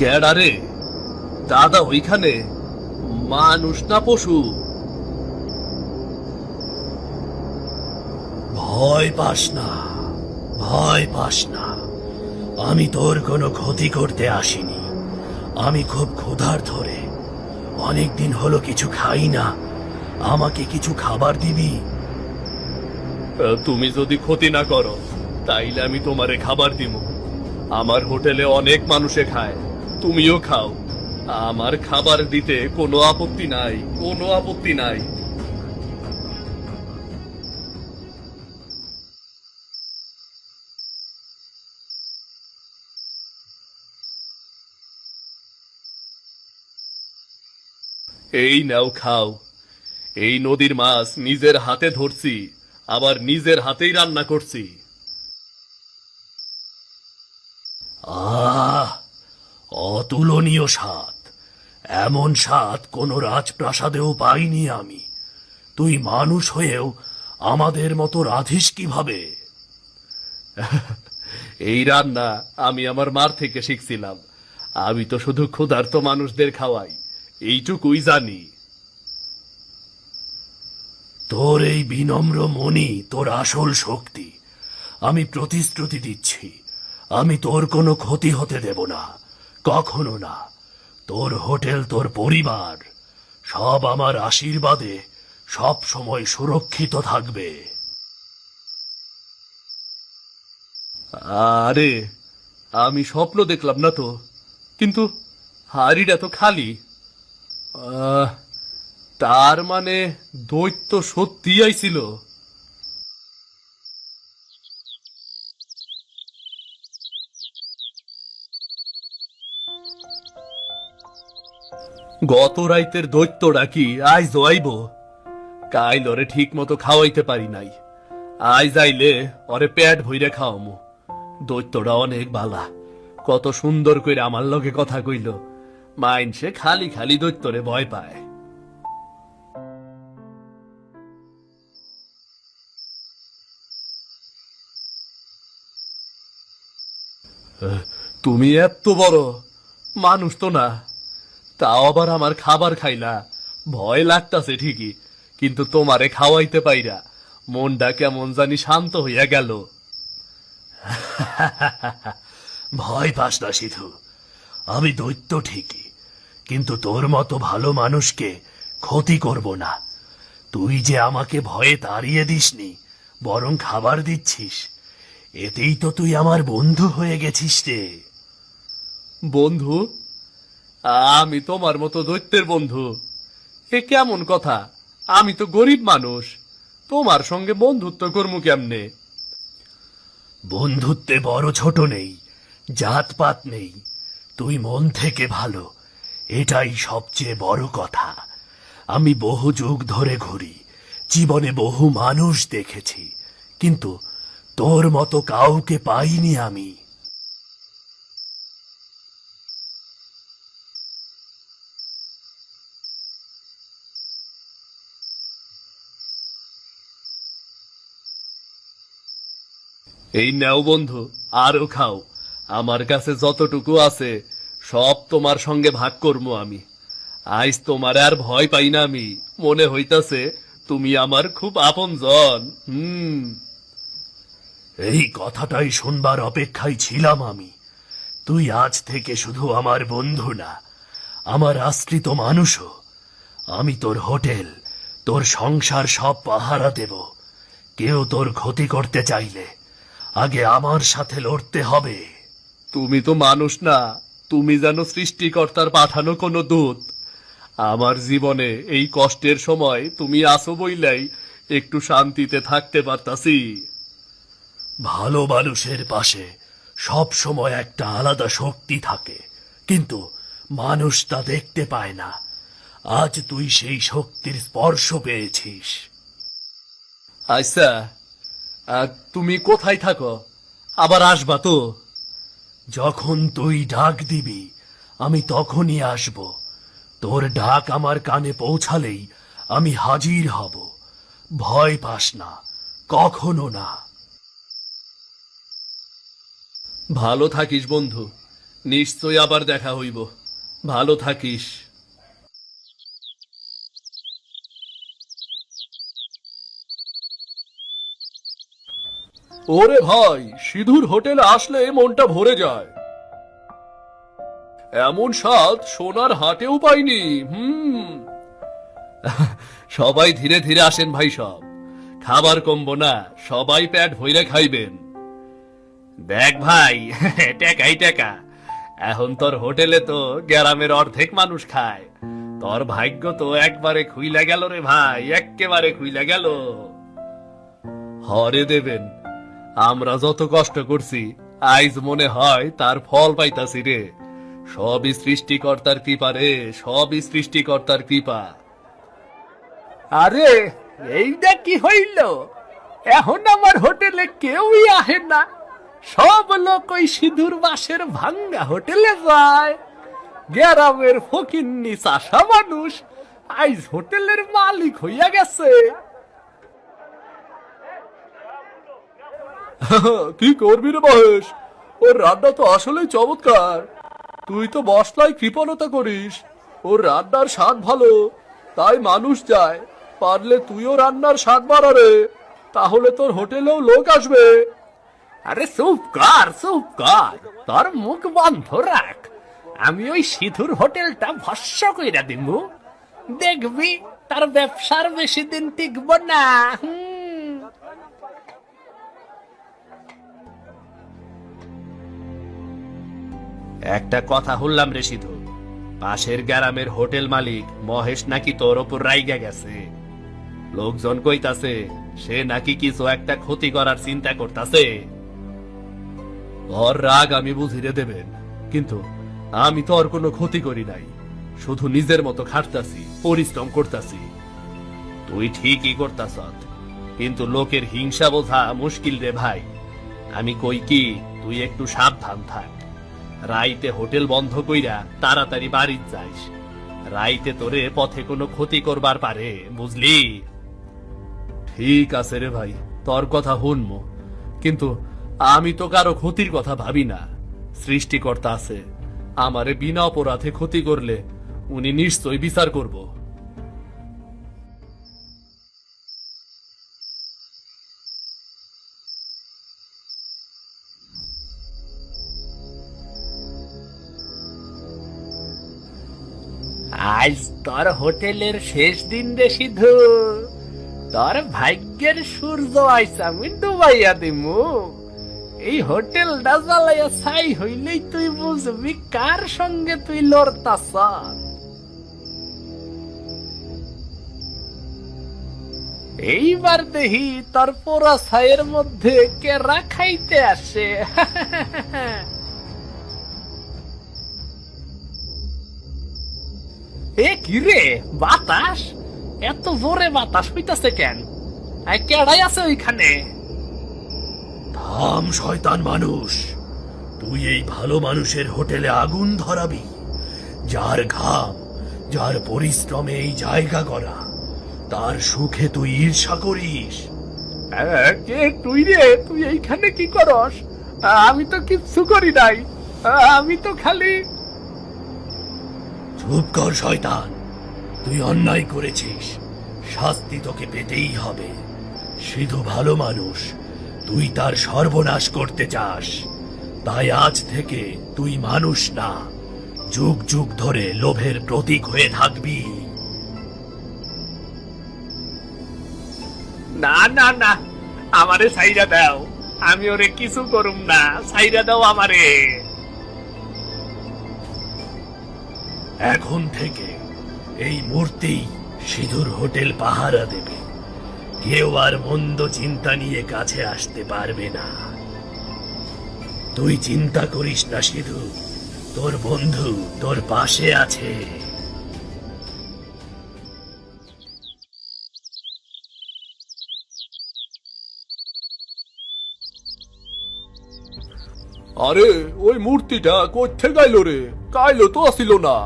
ক্যাডারে দাদা ওইখানে মানুষ না পশু? ভয় পাস না, ভয় পাস না। আমি তোর কোনো ক্ষতি করতে আসিনি। আমি খুব ক্ষুধার্ত রে, অনেকদিন হলো কিছু খাই না। আমাকে কিছু খাবার দিবি? তুমি যদি ক্ষতি না করো তাইলে আমি তোমারে খাবার দিব। আমার হোটেলে অনেক মানুষে খায়, তুমিও খাও। আমার খাবার দিতে কোনো আপত্তি নাই, কোনো আপত্তি নাই। এই নাও খাও। এই নদীর মাছ নিজের হাতে ধরছি, আবার নিজের হাতেই রান্না করছি। আহ, অতুলনীয় স্বাদ। এমন স্বাদ কোনো রাজপ্রাসাদেও পাইনি আমি। তুই মানুষ হয়েও আমাদের মতো রাধিস কিভাবে? এই রান্না আমি আমার মার থেকে শিখছিলাম। আমি তো শুধু ক্ষুধার্ত মানুষদের খাওয়াই, এইটুকুই জানি। তোর এই বিনম্র মনই তোর আসল শক্তি। আমি প্রতিশ্রুতি দিচ্ছি, আমি তোর কোনো ক্ষতি হতে দেব না, কখনো না। তোর হোটেল, তোর পরিবার সব আমার আশীর্বাদে সব সময় সুরক্ষিত থাকবে। আরে আমি স্বপ্ন দেখলাম না তো, কিন্তু হাড়িটা তো খালি। তার মানে দৈত্য সত্যি আইছিল। গত রাইতের দৈত্যটা কি আইজ আইব? কাইল ওরে ঠিক মতো খাওয়াইতে পারি নাই। আইজ আইলে ওরে পেট ভইরে খাওয়ামু। দৈত্যটা অনেক বালা, কত সুন্দর কইরা আমার লগে কথা কইল। মাইনসে খালি খালি দৈত্যরে ভয় পায়। তুমি এত বড় মানুষ তো না, তাও আবার আমার খাবার খাইলা। ভয় লাগতাছে ঠিকই, কিন্তু তোমারে খাওয়াইতে পাইরা মনটা কেমন জানি শান্ত হইয়া গেল। ভয় পাস না সিধু, আমি দৈত্য ঠিকই, কিন্তু তোর মতো ভালো মানুষকে ক্ষতি করব না। তুই যে আমাকে ভয়ে তাড়িয়ে দিসনি, বরং খাবার দিচ্ছিস, এতেই তো তুই আমার বন্ধু হয়ে গেছিস রে। বন্ধু? আমি তোমার মতো দৈত্যের বন্ধু? এ কেমন কথা? আমি তো গরিব মানুষ, তোমার সঙ্গে বন্ধুত্ব করমু কেমনে? বন্ধুত্বে বড় ছোট নেই, জাতপাত নেই। তুই মন থেকে ভালো, এটাই সবচেয়ে বড় কথা। আমি বহু যুগ ধরে ঘুরি, জীবনে বহু মানুষ দেখেছি, কিন্তু তোর মতো কাউকে পাইনি আমি। এই নাও বন্ধু, আরো খাও। আমার কাছে যতটুকু আছে সব তোমার সঙ্গে ভাগ করবো আমি। আজ তোমার আর ভয় পাই না আমি, মনে হইতাছে তুমি আমার খুব আপনজন। এই কথাটাই শুনবার অপেক্ষায় ছিলাম আমি। তুই আজ থেকে শুধু আমার বন্ধু না, আমার আশ্রিত মানুষও। আমি তোর হোটেল, তোর সংসার সব পাহারা দেব। কেউ তোর ক্ষতি করতে চাইলে আগে আমার সাথে লড়তে হবে। তুমি তো মানুষ না, তুমি যেন সৃষ্টিকর্তার পাঠানো কোনো দূত। আমার জীবনে এই কষ্টের সময় তুমি আসো বইলাই একটু শান্তিতে থাকতে পারতাছি। ভালো মানুষের পাশে সব সময় একটা আলাদা শক্তি থাকে, কিন্তু মানুষ তা দেখতে পায় না। আজ তুই সেই শক্তির স্পর্শ পেয়েছিস। আচ্ছা, তুমি কোথায় থাকো? আবার আসবা তো? যখন তুই ডাক দিবি আমি তখনই আসব। তোর ডাক আমার কানে পৌঁছালেই আমি হাজির হব। ভয় পাস না, কখনো না। ভালো থাকিস বন্ধু, নিশ্চয় আবার দেখা হইব। ভালো থাকিস। ওরে ভাই, সিধুর হোটেলে আসলে মনটা ভরে যায়। এমন স্বাদ সোনার হাটেও পাইনি। সবাই ধীরে ধীরে আসেন ভাই, সব খাবার কমবো না, সবাই পেট ভইরে খাইবেন। দেখ ভাই, টেকাই টেকা। এখন তোর হোটেলে তো গ্রামের অর্ধেক মানুষ খায়। তোর ভাগ্য তো একবারে খুইলা গেল রে ভাই, এক্কেবারে খুইলা গেল। হরে দেবেন, আমরা যত কষ্ট করছি আইজ মনে হয় তার ফল পাইতাছি রে। সবই সৃষ্টিকর্তার কৃপা রে, সবই সৃষ্টিকর্তার কৃপা। আরে এইটা কি হইল? এখন আমার হোটেলে কেউই আহে না, সব লোক ওই সিধুর বাসের ভাঙ্গা হোটেলে যায়। গ্রামের ফকিন্নি চাষা মানুষ আইজ হোটেলের মালিক হইয়া গেছে। কি করবি রে মহেশ, ওর রান্না তো আসলেই চমৎকার। তুই তো মশলায় কৃপণতা করিস, ওর রান্নার স্বাদ ভালো, তাই মানুষ যায়। পারলে তুইও রান্নার স্বাদ বাড়ারে, তাহলে তোর হোটেলেও লোক আসবে। আরে চুপ কর, চুপ কর, তোর মুখ বন্ধ রাখ। আমি ওই সিধুর হোটেলটা ভস্য কইরা দিমু, দেখবি তার ব্যবসার বেশি দিন টিকব না। একটা কথা শুনলাম রে সিধু, পাশের গ্রামের হোটেল মালিক মহেশ নাকি তোর ওপর রাইগা গেছে। লোকজন কইতাছে সে নাকি কিছু একটা ক্ষতি করার চিন্তা করতাছে। ওর রাগ আমি বুঝিয়ে দেবেন, কিন্তু আমি তো ওর কোনো ক্ষতি করি নাই, শুধু নিজের মতো খাটতাছি, পরিশ্রম করতাছি। তুই ঠিকই করতাস, কিন্তু লোকের হিংসা বোঝা মুশকিল রে ভাই। আমি কই কি, তুই একটু সাবধান থাক। রাইতে হোটেল বন্ধ কইরা তাড়াতাড়ি বাড়ি যাইস। রাইতে তোরে পথে কোনো ক্ষতি করবার পারে, বুঝলি? ঠিক আছে রে ভাই, তোর কথা শুনবো, কিন্তু আমি তো কারো ক্ষতির কথা ভাবি না। সৃষ্টিকর্তা আছে, আমারে বিনা অপরাধে ক্ষতি করলে উনি নিশ্চয়ই বিচার করব। আজ তোর হোটেলের শেষ দিন রে সিধু, তোর ভাগ্যের সূর্য আইস আমি ডুবাইয়া দিমু। এই হোটেলটা জ্বালাইয়া ছাই হইলেই তুই বুঝবি কার সঙ্গে তুই লড়তাস। এইবার দেখি তোর পোড়া ছাইয়ের মধ্যে কেরা খাইতে আসে। এ কি রে, বাতাস এত জোরে বাতাস হইতাছে কেন? কেডাই আছে ওইখানে? থাম শয়তান মানুষ, তুই এই ভালো মানুষের হোটেলে আগুন ধরাবি? যার ঘাম, যার পরিশ্রমে এই জায়গা করা, তার সুখে তুই ঈর্ষা করিস? কে তুই রে? তুই এইখানে কি করস? আমি তো কিচ্ছু করি নাই, আমি তো খালি। চুপ কর শয়তান, তুই অন্যায় করেছিস, শাস্তি তোকে পেতেই হবে। সিধু ভালো মানুষ, তুই তার সর্বনাশ করতে চাস, তাই আজ থেকে তুই মানুষ না, যুগ যুগ ধরে লোভের প্রতীক হয়ে থাকবি। না না না, আমারে ছাইরা দাও, আমি ওরে কিছু করুম না, ছাইরা দাও আমারে। এখন থেকে এই মূর্তি সিধুর হোটেল পাহারা দেবে, কেউ আর মন্দ চিন্তা নিয়ে কাছে আসতে পারবে না। তুই চিন্তা করিস না সিধু, তোর বন্ধু তোর পাশে আছে। আরে ওই মূর্তিটা কোথা গাইল রে? গাইলো তো আসিল না।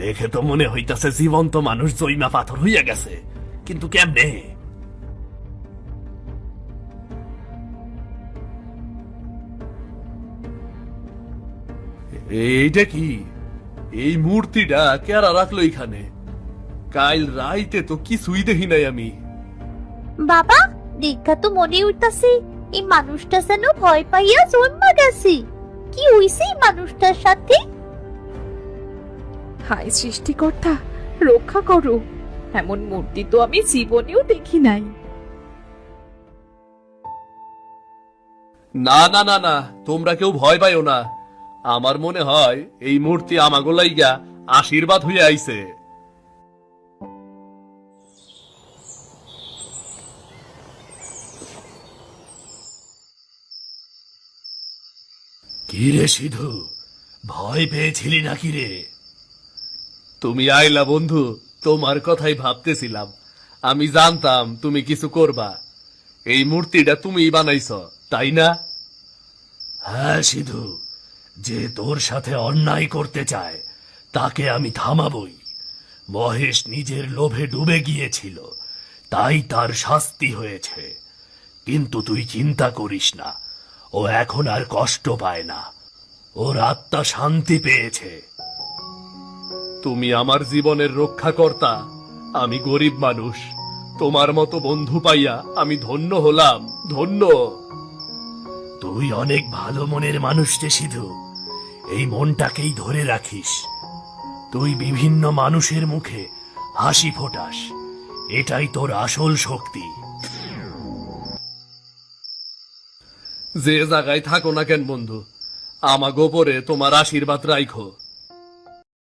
দেখে তো মনে হইতাছে জীবন্ত মানুষ জৈমা পাথর হইয়া গেছে, কিন্তু কেমনে? এইটা কি? এই মূর্তিটা কেরা রাখলো এখানে? কাল রাইতে তো কিছুই দেখি নাই আমি। বাবা, দেখা তো মনে হইতাছে এই মানুষটা যেন ভয় পাইয়া জন্মা গেছে। কি হইছে এই মানুষটার সাথে? হায় সৃষ্টিকর্তা, রক্ষা করো। এমন মূর্তি তো আমি জীবনেও দেখি নাই। না না না না, তোমরা কেউ ভয় পাইও না। আমার মনে হয় এই মূর্তি আমাগো লাইগা আশীর্বাদ হইয়া আইছে। কি রে সিধু, ভয় পেয়েছিলি নাকি রে? তুমি আইলা বন্ধু, তোমার কথাই ভাবতেছিলাম। আমি জানতাম তুমি কিছু করবা। এই মূর্তিটা তুমিই বানাইছ, তাই না? হ্যাঁ সিধু, যে তোর সাথে অন্যায় করতে চায় তাকে আমি থামাবই। মহেশ নিজের লোভে ডুবে গিয়েছিল, তাই তার শাস্তি হয়েছে। কিন্তু তুই চিন্তা করিস না, ও এখন আর কষ্ট পায় না। ওর আত্মা শান্তি পেয়েছে। তুমি আমার জীবনের রক্ষাকর্তা। আমি গরিব মানুষ, তোমার মতো বন্ধু পাইয়া আমি ধন্য হলাম, ধন্য। তুই অনেক ভালো মনের মানুষ রে সিধু, এই মনটাকেই ধরে রাখিস। তুই বিভিন্ন মানুষের মুখে হাসি ফোটাস, এটাই তোর আসল শক্তি। যে জায়গায় থাকো না কেন বন্ধু, আমাগো পরে তোমার আশীর্বাদ রাইখো।